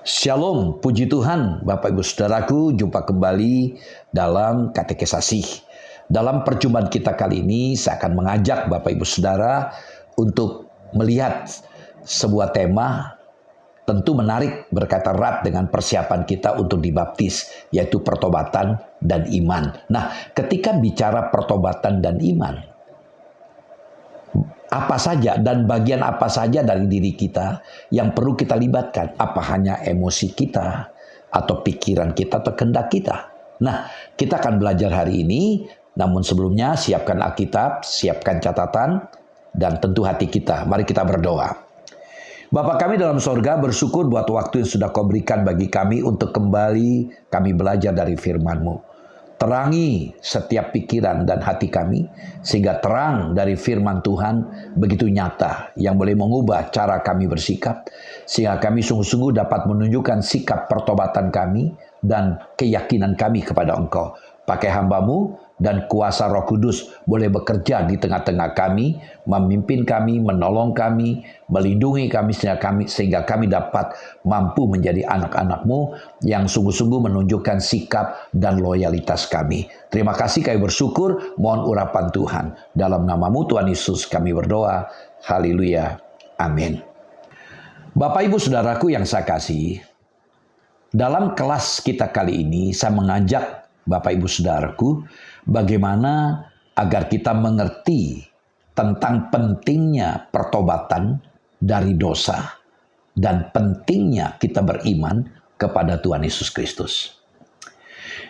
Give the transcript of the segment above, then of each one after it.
Shalom, puji Tuhan, Bapak Ibu Saudaraku, jumpa kembali dalam katekisasi. Dalam perjumpaan kita kali ini, saya akan mengajak Bapak Ibu Saudara untuk melihat sebuah tema tentu menarik berkaitan erat dengan persiapan kita untuk dibaptis, yaitu pertobatan dan iman. Nah, ketika bicara pertobatan dan iman, apa saja dan bagian apa saja dari diri kita yang perlu kita libatkan? Apa hanya emosi kita atau pikiran kita atau kehendak kita? Nah, kita akan belajar hari ini, namun sebelumnya siapkan Alkitab, siapkan catatan, dan tentu hati kita. Mari kita berdoa. Bapa kami dalam sorga, bersyukur buat waktu yang sudah Kau berikan bagi kami untuk kembali kami belajar dari firman-Mu. Terangi setiap pikiran dan hati kami, sehingga terang dari firman Tuhan begitu nyata, yang boleh mengubah cara kami bersikap, sehingga kami sungguh-sungguh dapat menunjukkan sikap pertobatan kami dan keyakinan kami kepada Engkau. Pakai hamba-Mu dan kuasa Roh Kudus boleh bekerja di tengah-tengah kami, memimpin kami, menolong kami, melindungi kami sehingga kami dapat mampu menjadi anak-anak-Mu yang sungguh-sungguh menunjukkan sikap dan loyalitas kami. Terima kasih, kami bersyukur, mohon urapan Tuhan. Dalam nama-Mu Tuhan Yesus kami berdoa. Haleluya. Amin. Bapak Ibu Saudaraku yang saya kasih, dalam kelas kita kali ini saya mengajak Bapak Ibu Saudaraku bagaimana agar kita mengerti tentang pentingnya pertobatan dari dosa dan pentingnya kita beriman kepada Tuhan Yesus Kristus.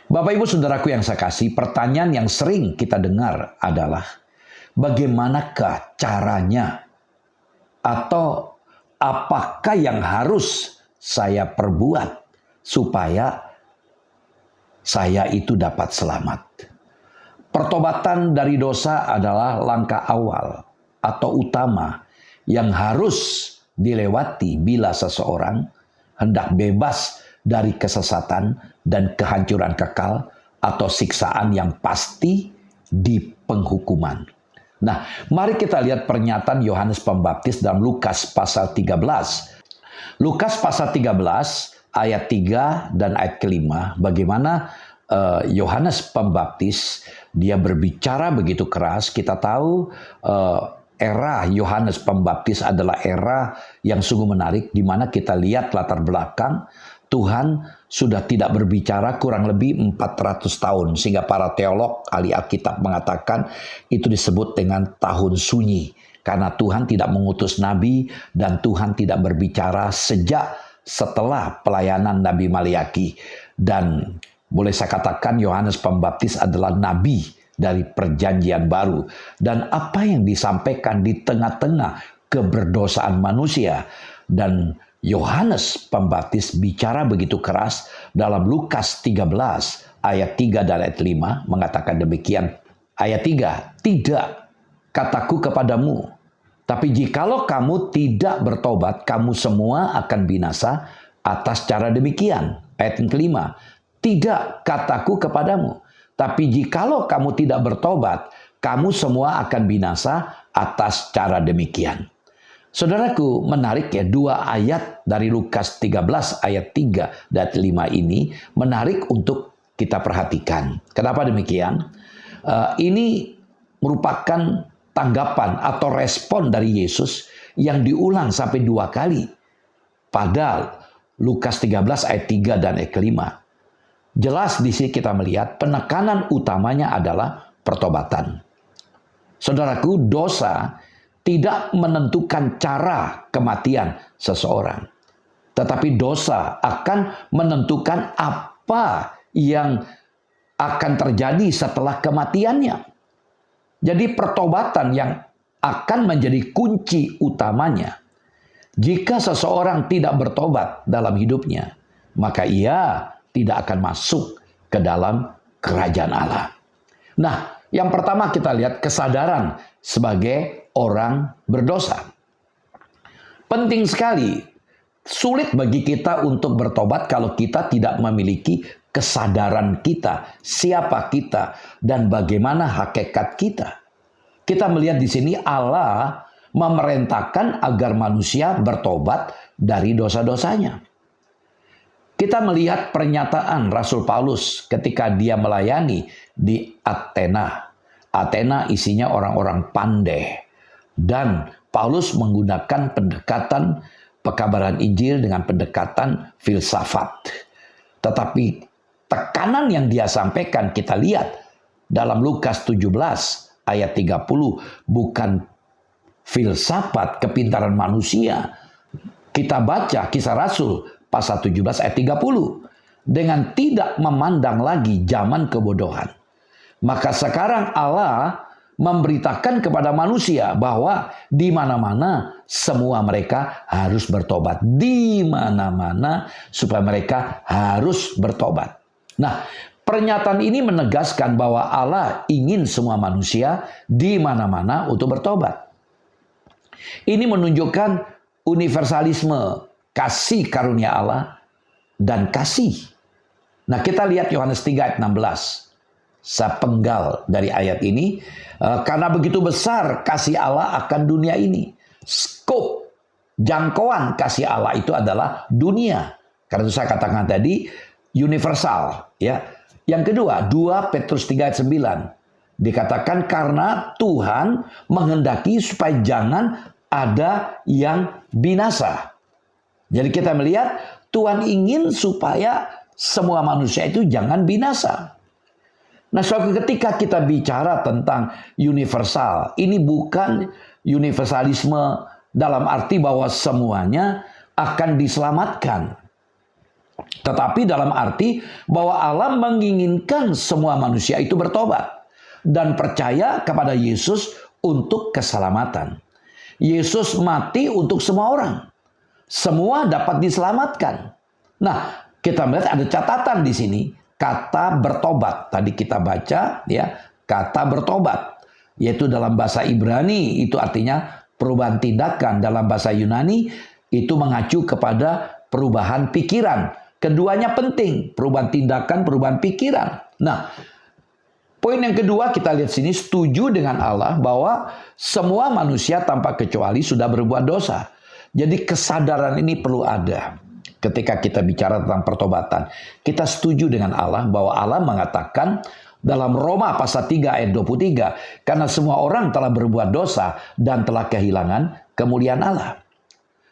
Bapak Ibu Saudaraku yang saya kasih, pertanyaan yang sering kita dengar adalah bagaimanakah caranya atau apakah yang harus saya perbuat supaya saya itu dapat selamat. Pertobatan dari dosa adalah langkah awal atau utama yang harus dilewati bila seseorang hendak bebas dari kesesatan dan kehancuran kekal atau siksaan yang pasti di penghukuman. Nah, mari kita lihat pernyataan Yohanes Pembaptis dalam Lukas pasal 13. Lukas pasal 13 ayat 3 dan ayat kelima, bagaimana Yohanes Pembaptis dia berbicara begitu keras. Kita tahu era Yohanes Pembaptis adalah era yang sungguh menarik, di mana kita lihat latar belakang Tuhan sudah tidak berbicara kurang lebih 400 tahun, sehingga para teolog ahli Alkitab mengatakan itu disebut dengan tahun sunyi, karena Tuhan tidak mengutus nabi dan Tuhan tidak berbicara sejak setelah pelayanan Nabi Maliaki. Dan boleh saya katakan Yohanes Pembaptis adalah nabi dari perjanjian baru. Dan apa yang disampaikan di tengah-tengah keberdosaan manusia. Dan Yohanes Pembaptis bicara begitu keras dalam Lukas 13 ayat 3 dan ayat 5 mengatakan demikian. Ayat 3, tidak kataku kepadamu, tapi jikalau kamu tidak bertobat, kamu semua akan binasa atas cara demikian. Ayat yang kelima, tidak kataku kepadamu, tapi jikalau kamu tidak bertobat, kamu semua akan binasa atas cara demikian. Saudaraku, menarik ya, dua ayat dari Lukas 13 ayat 3 dan 5 ini menarik untuk kita perhatikan. Kenapa demikian? Ini merupakan tanggapan atau respon dari Yesus yang diulang sampai 2 kali pada Lukas 13 ayat 3 dan ayat 5. Jelas di sini kita melihat penekanan utamanya adalah pertobatan. Saudaraku, dosa tidak menentukan cara kematian seseorang, tetapi dosa akan menentukan apa yang akan terjadi setelah kematiannya. Jadi pertobatan yang akan menjadi kunci utamanya. Jika seseorang tidak bertobat dalam hidupnya, maka ia tidak akan masuk ke dalam kerajaan Allah. Nah, yang pertama kita lihat kesadaran sebagai orang berdosa. Penting sekali, sulit bagi kita untuk bertobat kalau kita tidak memiliki kesadaran kita, siapa kita, dan bagaimana hakikat kita. Kita melihat di sini Allah memerintahkan agar manusia bertobat dari dosa-dosanya. Kita melihat pernyataan Rasul Paulus ketika dia melayani di Athena. Athena isinya orang-orang pandai. Dan Paulus menggunakan pendekatan pekabaran Injil dengan pendekatan filsafat. Tetapi tekanan yang dia sampaikan kita lihat dalam Lukas 17 ayat 30. Bukan filsafat kepintaran manusia. Kita baca Kisah Rasul pasal 17 ayat 30. Dengan tidak memandang lagi zaman kebodohan. Maka sekarang Allah memberitakan kepada manusia bahwa di mana-mana semua mereka harus bertobat. Di mana-mana supaya mereka harus bertobat. Nah, pernyataan ini menegaskan bahwa Allah ingin semua manusia di mana-mana untuk bertobat. Ini menunjukkan universalisme, kasih karunia Allah, dan kasih. Nah, kita lihat Yohanes 3 ayat 16. Sepenggal dari ayat ini, karena begitu besar kasih Allah akan dunia ini. Skop, jangkauan kasih Allah itu adalah dunia. Karena itu saya katakan tadi, universal. Ya. Yang kedua, 2 Petrus 3 ayat 9. Dikatakan karena Tuhan menghendaki supaya jangan ada yang binasa. Jadi kita melihat Tuhan ingin supaya semua manusia itu jangan binasa. Nah, suatu ketika kita bicara tentang universal, ini bukan universalisme dalam arti bahwa semuanya akan diselamatkan. Tetapi dalam arti bahwa Allah menginginkan semua manusia itu bertobat dan percaya kepada Yesus untuk keselamatan. Yesus mati untuk semua orang. Semua dapat diselamatkan. Nah, kita melihat ada catatan di sini. Kata bertobat, tadi kita baca ya, kata bertobat, yaitu dalam bahasa Ibrani itu artinya perubahan tindakan, dalam bahasa Yunani itu mengacu kepada perubahan pikiran. Keduanya penting, perubahan tindakan, perubahan pikiran. Nah, poin yang kedua kita lihat sini, setuju dengan Allah bahwa semua manusia tanpa kecuali sudah berbuat dosa. Jadi kesadaran ini perlu ada. Ketika kita bicara tentang pertobatan, kita setuju dengan Allah bahwa Allah mengatakan dalam Roma pasal 3 ayat 23, karena semua orang telah berbuat dosa dan telah kehilangan kemuliaan Allah.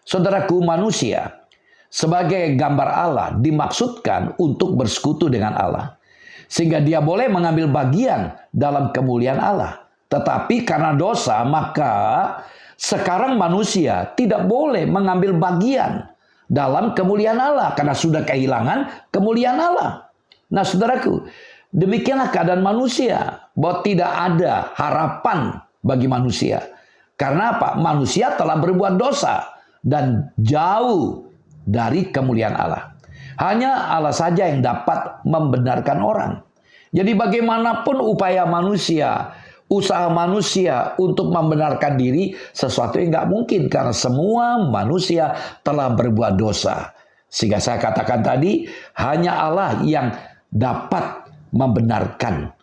Saudaraku, manusia sebagai gambar Allah dimaksudkan untuk bersekutu dengan Allah, sehingga dia boleh mengambil bagian dalam kemuliaan Allah. Tetapi karena dosa, maka sekarang manusia tidak boleh mengambil bagian dalam kemuliaan Allah, karena sudah kehilangan kemuliaan Allah. Nah, saudaraku, demikianlah keadaan manusia, bahwa tidak ada harapan bagi manusia. Karena apa? Manusia telah berbuat dosa dan jauh dari kemuliaan Allah. Hanya Allah saja yang dapat membenarkan orang. Jadi bagaimanapun upaya manusia, usaha manusia untuk membenarkan diri, sesuatu yang nggak mungkin karena semua manusia telah berbuat dosa. Sehingga saya katakan tadi, hanya Allah yang dapat membenarkan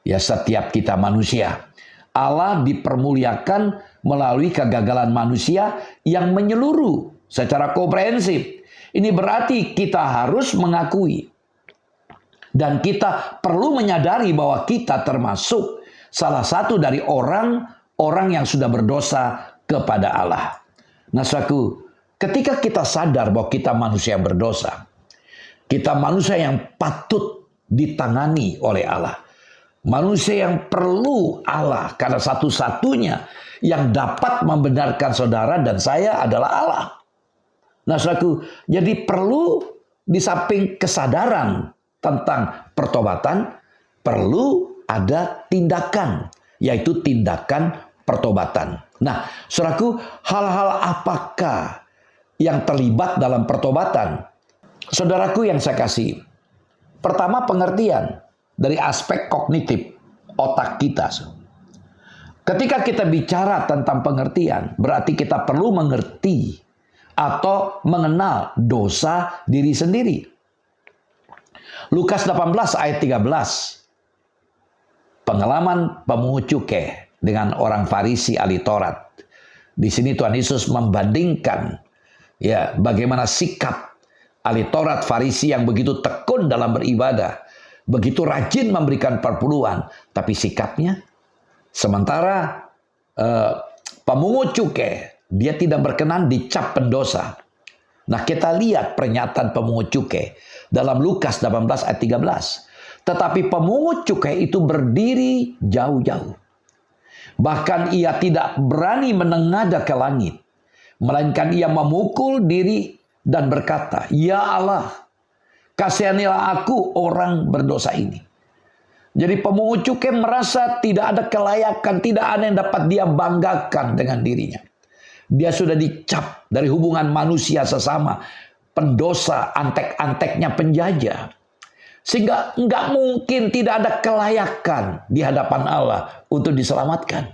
ya setiap kita manusia. Allah dipermuliakan melalui kegagalan manusia yang menyeluruh secara komprehensif. Ini berarti kita harus mengakui dan kita perlu menyadari bahwa kita termasuk salah satu dari orang yang sudah berdosa kepada Allah. Nah, saudaraku, ketika kita sadar bahwa kita manusia berdosa, kita manusia yang patut ditangani oleh Allah, manusia yang perlu Allah, karena satu-satunya yang dapat membenarkan saudara dan saya adalah Allah. Nah, saudaraku, jadi perlu di samping kesadaran tentang pertobatan, perlu ada tindakan, yaitu tindakan pertobatan. Nah, saudaraku, hal-hal apakah yang terlibat dalam pertobatan? Saudaraku yang saya kasih, pertama pengertian dari aspek kognitif otak kita. Ketika kita bicara tentang pengertian, berarti kita perlu mengerti atau mengenal dosa diri sendiri. Lukas 18 ayat 13. Pengalaman pemungut cukai dengan orang Farisi ahli Taurat. Di sini Tuhan Yesus membandingkan ya bagaimana sikap ahli Taurat Farisi yang begitu tekun dalam beribadah, begitu rajin memberikan perpuluhan, tapi sikapnya sementara pemungut cukai dia tidak berkenan dicap pendosa. Nah, kita lihat pernyataan pemungut cukai dalam Lukas 18 ayat 13. Tetapi pemungut cukai itu berdiri jauh-jauh. Bahkan ia tidak berani menengadah ke langit, melainkan ia memukul diri dan berkata, "Ya Allah, kasihanilah aku orang berdosa ini." Jadi pemungut cukai merasa tidak ada kelayakan, tidak ada yang dapat dia banggakan dengan dirinya. Dia sudah dicap dari hubungan manusia sesama, pendosa, antek-anteknya penjajah. Sehingga nggak mungkin tidak ada kelayakan di hadapan Allah untuk diselamatkan.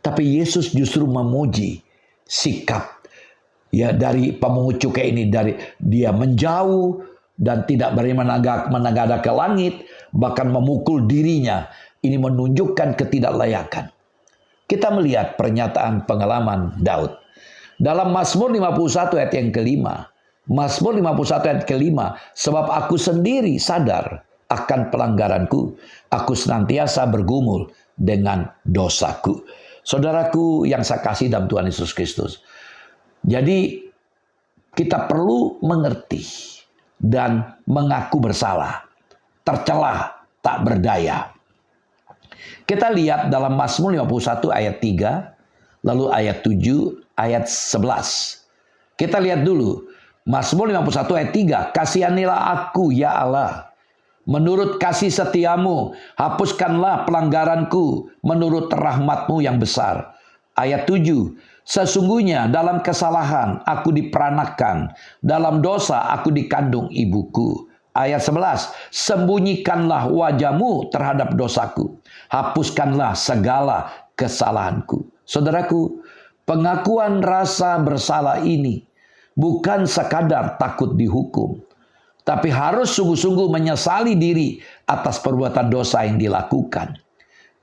Tapi Yesus justru memuji sikap dari pemungut cukai ini, dari dia menjauh dan tidak berani menengadah ke langit, bahkan memukul dirinya. Ini menunjukkan ketidaklayakan. Kita melihat pernyataan pengalaman Daud. Dalam Mazmur 51 ayat yang kelima. Mazmur 51 ayat kelima. Sebab aku sendiri sadar akan pelanggaranku. Aku senantiasa bergumul dengan dosaku. Saudaraku yang saya kasih dalam Tuhan Yesus Kristus. Jadi kita perlu mengerti dan mengaku bersalah. Tercelah, tak berdaya. Kita lihat dalam Mazmur 51 ayat 3, lalu ayat 7, ayat 11. Kita lihat dulu, Mazmur 51 ayat 3, "Kasihanilah aku ya Allah, menurut kasih setiamu, hapuskanlah pelanggaranku, menurut rahmatmu yang besar." Ayat 7, "Sesungguhnya dalam kesalahan aku diperanakan, dalam dosa aku dikandung ibuku." Ayat 11, "Sembunyikanlah wajahmu terhadap dosaku, hapuskanlah segala kesalahanku." Saudaraku, pengakuan rasa bersalah ini bukan sekadar takut dihukum, tapi harus sungguh-sungguh menyesali diri atas perbuatan dosa yang dilakukan.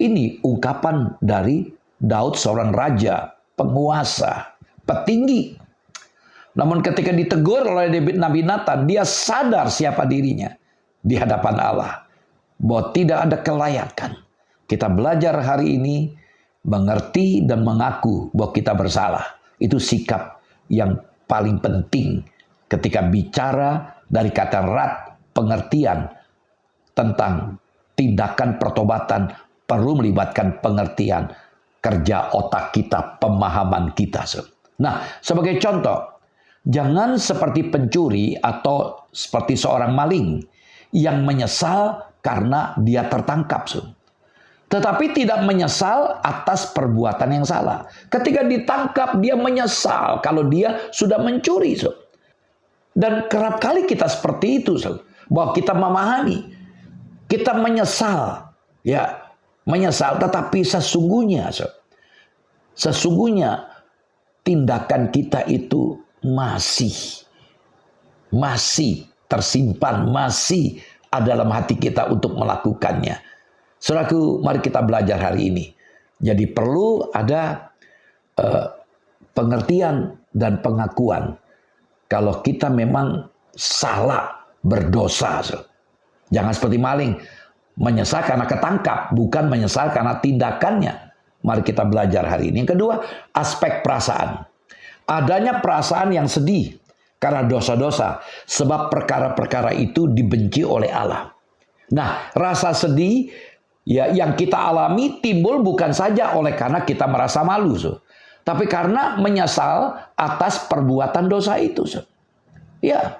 Ini ungkapan dari Daud, seorang raja, penguasa, petinggi. Namun ketika ditegur oleh Nabi Nathan, dia sadar siapa dirinya di hadapan Allah, bahwa tidak ada kelayakan. Kita belajar hari ini mengerti dan mengaku bahwa kita bersalah. Itu sikap yang paling penting ketika bicara dari kata rat, pengertian tentang tindakan pertobatan perlu melibatkan pengertian kerja otak kita, pemahaman kita. Nah, sebagai contoh, jangan seperti pencuri atau seperti seorang maling yang menyesal karena dia tertangkap. Tetapi tidak menyesal atas perbuatan yang salah. Ketika ditangkap, dia menyesal kalau dia sudah mencuri. Dan kerap kali kita seperti itu. Bahwa kita memahami, kita menyesal. Ya, menyesal, tetapi sesungguhnya tindakan kita itu masih tersimpan, masih ada dalam hati kita untuk melakukannya. Saudaraku, mari kita belajar hari ini. Jadi perlu ada pengertian dan pengakuan kalau kita memang salah, berdosa. Jangan seperti maling, menyesal karena ketangkap, bukan menyesal karena tindakannya. Mari kita belajar hari ini. Yang kedua, aspek perasaan. Adanya perasaan yang sedih karena dosa-dosa, sebab perkara-perkara itu dibenci oleh Allah. Nah, rasa sedih yang kita alami timbul bukan saja oleh karena kita merasa malu, tapi karena menyesal atas perbuatan dosa itu. Ya,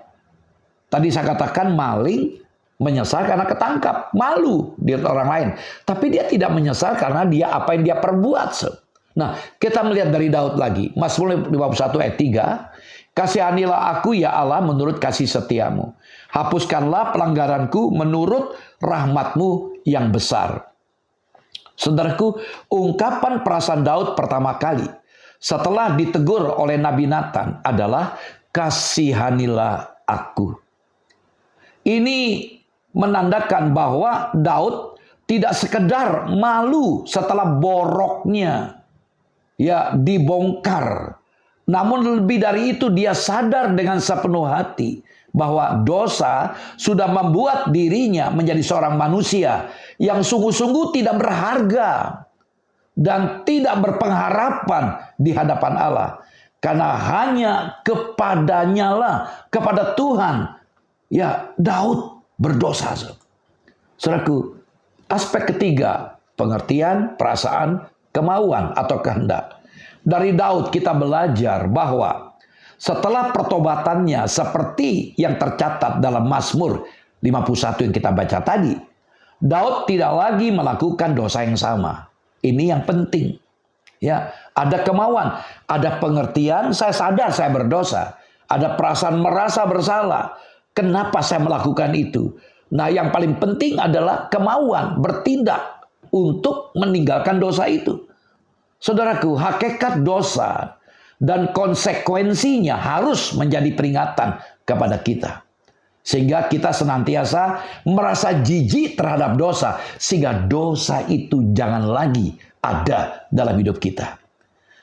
tadi saya katakan maling menyesal karena ketangkap, malu di orang lain, tapi dia tidak menyesal karena apa yang dia perbuat. Nah, kita melihat dari Daud lagi. Mazmur 51 ayat 3. "Kasihanilah aku ya Allah menurut kasih setiamu. Hapuskanlah pelanggaranku menurut rahmatmu yang besar." Saudaraku, ungkapan perasaan Daud pertama kali setelah ditegur oleh Nabi Nathan adalah "kasihanilah aku." Ini menandakan bahwa Daud tidak sekedar malu setelah boroknya dibongkar. Namun lebih dari itu dia sadar dengan sepenuh hati bahwa dosa sudah membuat dirinya menjadi seorang manusia yang sungguh-sungguh tidak berharga dan tidak berpengharapan di hadapan Allah. Karena hanya kepadanya lah, kepada Tuhan, ya Daud berdosa. Saudaraku, aspek ketiga, pengertian, perasaan, kemauan atau kehendak. Dari Daud kita belajar bahwa setelah pertobatannya seperti yang tercatat dalam Mazmur 51 yang kita baca tadi, Daud tidak lagi melakukan dosa yang sama. Ini yang penting. Ya, ada kemauan, ada pengertian, saya sadar saya berdosa. Ada perasaan merasa bersalah. Kenapa saya melakukan itu? Nah, yang paling penting adalah kemauan bertindak untuk meninggalkan dosa itu. Saudaraku, hakikat dosa dan konsekuensinya harus menjadi peringatan kepada kita. Sehingga kita senantiasa merasa jijik terhadap dosa. Sehingga dosa itu jangan lagi ada dalam hidup kita.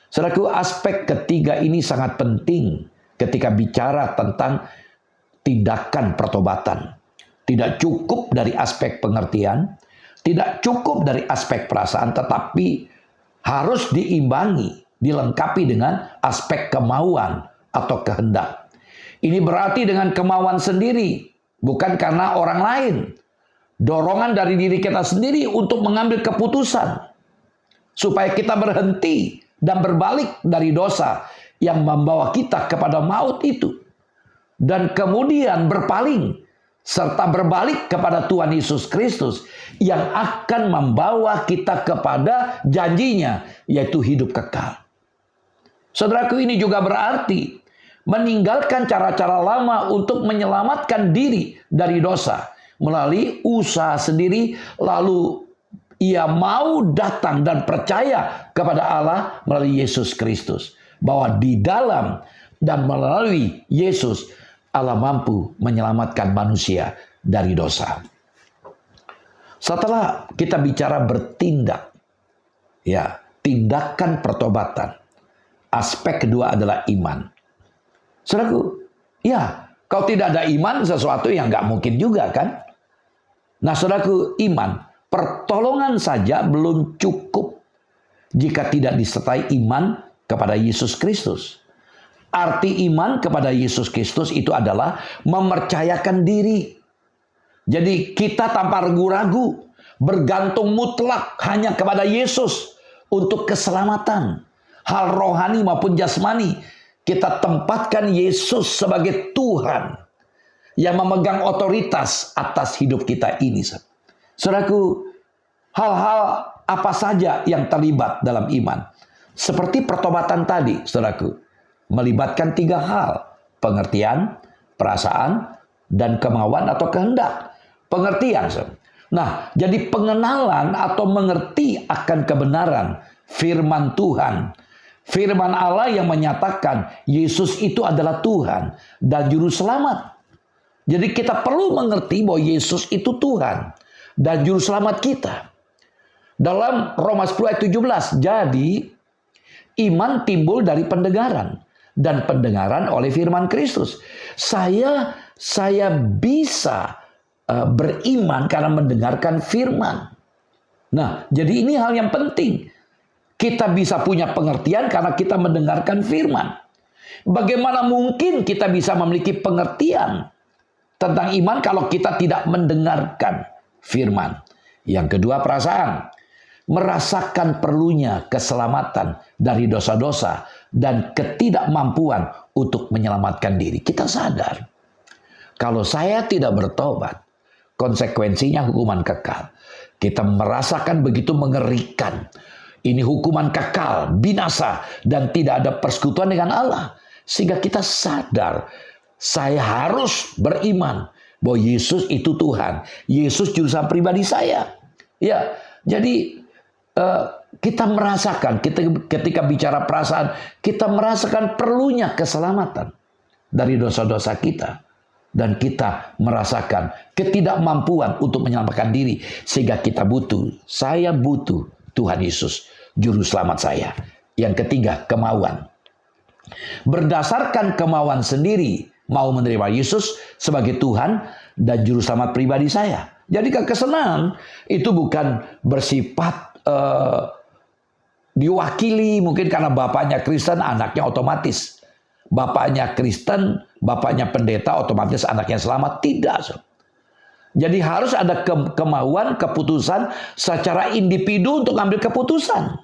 Saudaraku, aspek ketiga ini sangat penting ketika bicara tentang tindakan pertobatan. Tidak cukup dari aspek pengertian, tidak cukup dari aspek perasaan, tetapi harus diimbangi, dilengkapi dengan aspek kemauan atau kehendak. Ini berarti dengan kemauan sendiri, bukan karena orang lain. Dorongan dari diri kita sendiri untuk mengambil keputusan, supaya kita berhenti dan berbalik dari dosa yang membawa kita kepada maut itu. Dan kemudian berpaling, serta berbalik kepada Tuhan Yesus Kristus yang akan membawa kita kepada janjinya, yaitu hidup kekal. Saudaraku, ini juga berarti meninggalkan cara-cara lama untuk menyelamatkan diri dari dosa melalui usaha sendiri, lalu ia mau datang dan percaya kepada Allah melalui Yesus Kristus, bahwa di dalam dan melalui Yesus Allah mampu menyelamatkan manusia dari dosa. Setelah kita bicara bertindak, ya, tindakan pertobatan, aspek kedua adalah iman. Saudaraku, ya, kalau tidak ada iman, sesuatu yang nggak mungkin juga kan? Nah, saudaraku, iman, pertolongan saja belum cukup jika tidak disertai iman kepada Yesus Kristus. Arti iman kepada Yesus Kristus itu adalah mempercayakan diri. Jadi kita tanpa ragu-ragu bergantung mutlak hanya kepada Yesus untuk keselamatan. Hal rohani maupun jasmani, kita tempatkan Yesus sebagai Tuhan yang memegang otoritas atas hidup kita ini. Saudaraku, hal-hal apa saja yang terlibat dalam iman? Seperti pertobatan tadi, saudaraku, melibatkan tiga hal: pengertian, perasaan, dan kemauan atau kehendak. Pengertian. Nah, jadi pengenalan atau mengerti akan kebenaran firman Tuhan. Firman Allah yang menyatakan Yesus itu adalah Tuhan dan Juru Selamat. Jadi kita perlu mengerti bahwa Yesus itu Tuhan dan Juru Selamat kita. Dalam Roma 10 ayat 17, jadi iman timbul dari pendengaran, dan pendengaran oleh firman Kristus. Saya bisa beriman karena mendengarkan firman. Nah, jadi ini hal yang penting. Kita bisa punya pengertian karena kita mendengarkan firman. Bagaimana mungkin kita bisa memiliki pengertian tentang iman kalau kita tidak mendengarkan firman? Yang kedua, perasaan. Merasakan perlunya keselamatan dari dosa-dosa dan ketidakmampuan untuk menyelamatkan diri. Kita sadar, kalau saya tidak bertobat, konsekuensinya hukuman kekal. Kita merasakan begitu mengerikan. Ini hukuman kekal, binasa, dan tidak ada persekutuan dengan Allah. Sehingga kita sadar, saya harus beriman bahwa Yesus itu Tuhan. Yesus juru selamat pribadi saya. Ya, jadi kita merasakan, ketika bicara perasaan, kita merasakan perlunya keselamatan dari dosa-dosa kita. Dan kita merasakan ketidakmampuan untuk menyelamatkan diri. Sehingga kita butuh, saya butuh Tuhan Yesus, Juru Selamat saya. Yang ketiga, kemauan. Berdasarkan kemauan sendiri, mau menerima Yesus sebagai Tuhan dan Juru Selamat pribadi saya. Jadi kekristenan itu bukan bersifat diwakili mungkin karena bapaknya Kristen, anaknya otomatis. Bapaknya Kristen, bapaknya pendeta, otomatis anaknya selamat. Tidak. Jadi harus ada kemauan, keputusan secara individu untuk ambil keputusan.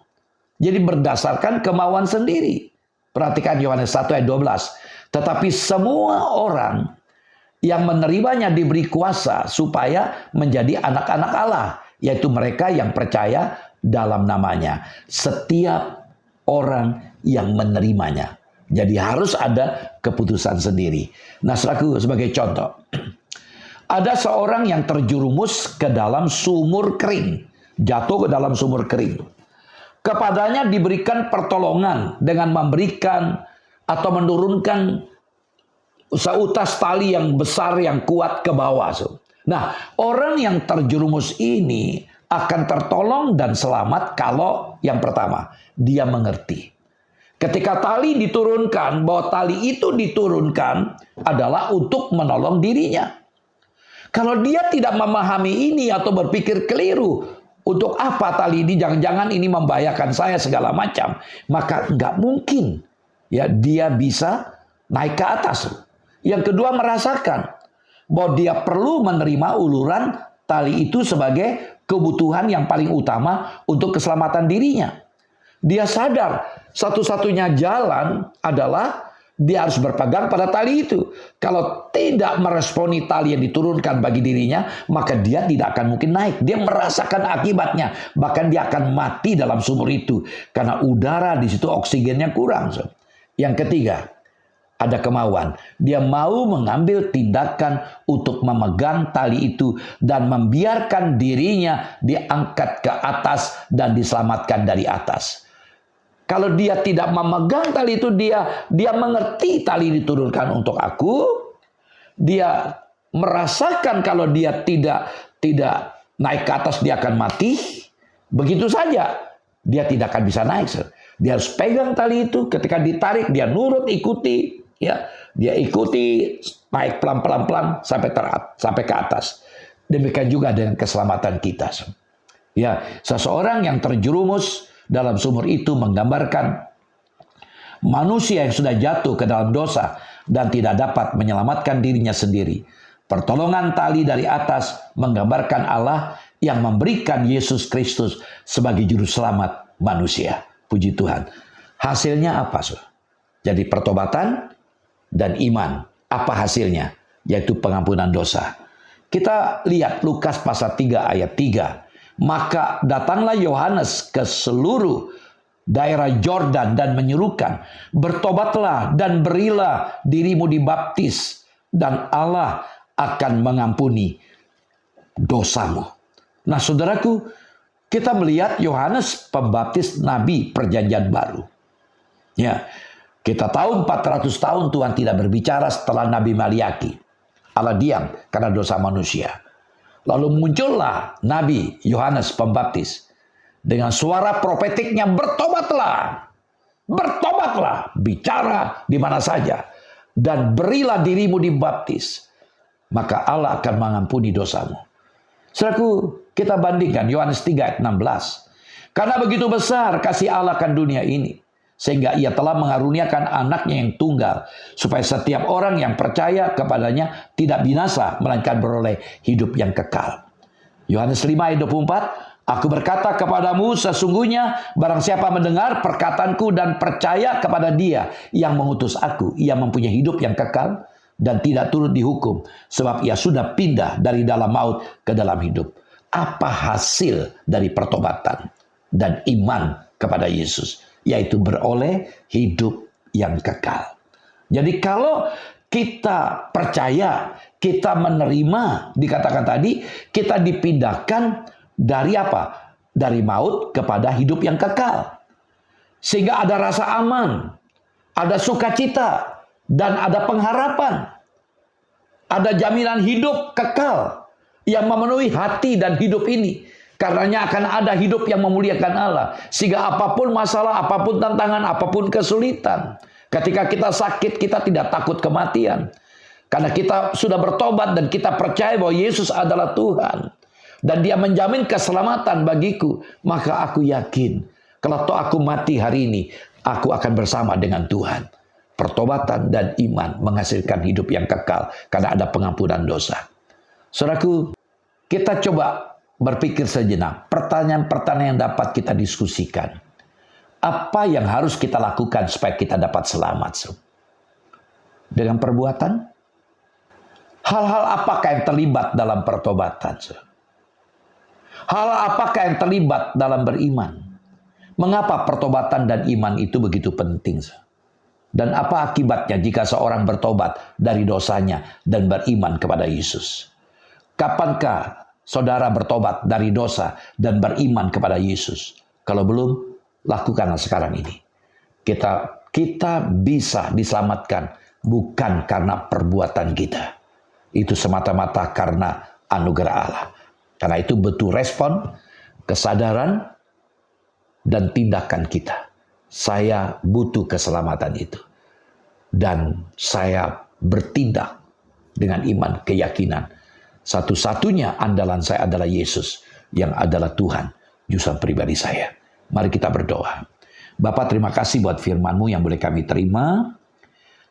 Jadi berdasarkan kemauan sendiri. Perhatikan Yohanes 1 ayat 12. Tetapi semua orang yang menerimanya diberi kuasa supaya menjadi anak-anak Allah. Yaitu mereka yang percaya dalam namanya. Setiap orang yang menerimanya. Jadi harus ada keputusan sendiri. Nah, saudaraku, sebagai contoh. Ada seorang yang terjerumus ke dalam sumur kering. Jatuh ke dalam sumur kering. Kepadanya diberikan pertolongan dengan memberikan atau menurunkan seutas tali yang besar yang kuat ke bawah. Nah, orang yang terjerumus ini akan tertolong dan selamat kalau yang pertama, dia mengerti. Ketika tali diturunkan, bahwa tali itu diturunkan adalah untuk menolong dirinya. Kalau dia tidak memahami ini atau berpikir keliru, untuk apa tali ini, jangan-jangan ini membahayakan saya segala macam, maka nggak mungkin ya dia bisa naik ke atas. Yang kedua, merasakan bahwa dia perlu menerima uluran tali itu sebagai kebutuhan yang paling utama untuk keselamatan dirinya. Dia sadar satu-satunya jalan adalah dia harus berpegang pada tali itu. Kalau tidak meresponi tali yang diturunkan bagi dirinya, maka dia tidak akan mungkin naik. Dia merasakan akibatnya. Bahkan dia akan mati dalam sumur itu. Karena udara di situ oksigennya kurang. Yang ketiga, ada kemauan. Dia mau mengambil tindakan untuk memegang tali itu dan membiarkan dirinya diangkat ke atas dan diselamatkan dari atas. Kalau dia tidak memegang tali itu, dia mengerti tali diturunkan untuk aku. Dia merasakan kalau dia tidak naik ke atas dia akan mati. Begitu saja dia tidak akan bisa naik. Dia harus pegang tali itu. Ketika ditarik dia nurut, ikuti. Ya, dia ikuti naik pelan-pelan sampai ke atas. Demikian juga dengan keselamatan kita. Ya, seseorang yang terjerumus dalam sumur itu menggambarkan manusia yang sudah jatuh ke dalam dosa dan tidak dapat menyelamatkan dirinya sendiri. Pertolongan tali dari atas menggambarkan Allah yang memberikan Yesus Kristus sebagai juru selamat manusia. Puji Tuhan. Hasilnya apa, saudara? Jadi pertobatan dan iman. Apa hasilnya? Yaitu pengampunan dosa. Kita lihat Lukas pasal 3 ayat 3. Maka datanglah Yohanes ke seluruh daerah Yordan dan menyerukan, bertobatlah dan berilah dirimu dibaptis, dan Allah akan mengampuni dosamu. Nah, saudaraku, kita melihat Yohanes Pembaptis Nabi Perjanjian Baru. Ya, kita tahu 400 tahun Tuhan tidak berbicara setelah Nabi Maliaki. Allah diam karena dosa manusia. Lalu muncullah Nabi Yohanes Pembaptis. Dengan suara profetiknya, bertobatlah. Bertobatlah. Bicara di mana saja. Dan berilah dirimu dibaptis. Maka Allah akan mengampuni dosamu. Saudaraku, kita bandingkan Yohanes 3 ayat 16. Karena begitu besar kasih Allah akan dunia ini, sehingga ia telah mengaruniakan anaknya yang tunggal, supaya setiap orang yang percaya kepadanya tidak binasa, melainkan beroleh hidup yang kekal. Yohanes 5 ayat 24, aku berkata kepadamu, sesungguhnya barang siapa mendengar perkataanku dan percaya kepada dia yang mengutus aku, ia mempunyai hidup yang kekal dan tidak turut dihukum, sebab ia sudah pindah dari dalam maut ke dalam hidup. Apa hasil dari pertobatan dan iman kepada Yesus? Yaitu beroleh hidup yang kekal. Jadi kalau kita percaya, kita menerima, dikatakan tadi, kita dipindahkan dari apa? Dari maut kepada hidup yang kekal. Sehingga ada rasa aman, ada sukacita, dan ada pengharapan. Ada jaminan hidup kekal yang memenuhi hati dan hidup ini. Karenanya akan ada hidup yang memuliakan Allah. Sehingga apapun masalah, apapun tantangan, apapun kesulitan. Ketika kita sakit, kita tidak takut kematian. Karena kita sudah bertobat dan kita percaya bahwa Yesus adalah Tuhan. Dan Dia menjamin keselamatan bagiku. Maka aku yakin, kalau toh aku mati hari ini, aku akan bersama dengan Tuhan. Pertobatan dan iman menghasilkan hidup yang kekal. Karena ada pengampunan dosa. Saudaraku, kita coba berpikir sejenak. Pertanyaan-pertanyaan yang dapat kita diskusikan. Apa yang harus kita lakukan supaya kita dapat selamat? Dengan perbuatan? Hal-hal apakah yang terlibat dalam pertobatan? Hal apakah yang terlibat dalam beriman? Mengapa pertobatan dan iman itu begitu penting? Dan apa akibatnya jika seorang bertobat dari dosanya dan beriman kepada Yesus? Kapankah saudara bertobat dari dosa dan beriman kepada Yesus? Kalau belum, lakukanlah sekarang ini. Kita bisa diselamatkan bukan karena perbuatan kita. Itu semata-mata karena anugerah Allah. Karena itu butuh respon, kesadaran, dan tindakan kita. Saya butuh keselamatan itu. Dan saya bertindak dengan iman, keyakinan. Satu-satunya andalan saya adalah Yesus, yang adalah Tuhan, juru pribadi saya. Mari kita berdoa. Bapa, terima kasih buat firman-Mu yang boleh kami terima.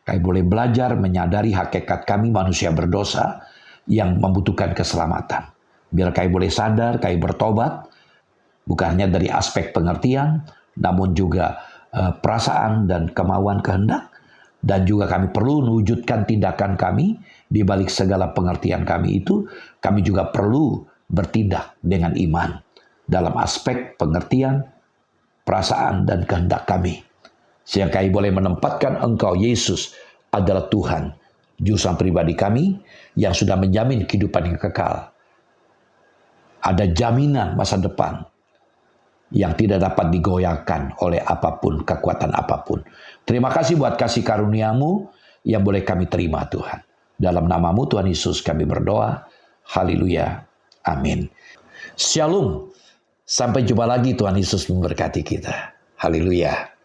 Kami boleh belajar menyadari hakikat kami manusia berdosa yang membutuhkan keselamatan. Biar kami boleh sadar, kami bertobat, bukan hanya dari aspek pengertian, namun juga perasaan dan kemauan kehendak. Dan juga kami perlu mewujudkan tindakan kami di balik segala pengertian kami itu. Kami juga perlu bertindak dengan iman dalam aspek pengertian, perasaan, dan kehendak kami. Sehingga kami boleh menempatkan Engkau, Yesus, adalah Tuhan, juru pribadi kami yang sudah menjamin kehidupan yang kekal. Ada jaminan masa depan yang tidak dapat digoyahkan oleh apapun, kekuatan apapun. Terima kasih buat kasih karunia-Mu yang boleh kami terima, Tuhan. Dalam nama-Mu, Tuhan Yesus, kami berdoa. Haleluya. Amin. Shalom. Sampai jumpa lagi, Tuhan Yesus memberkati kita. Haleluya.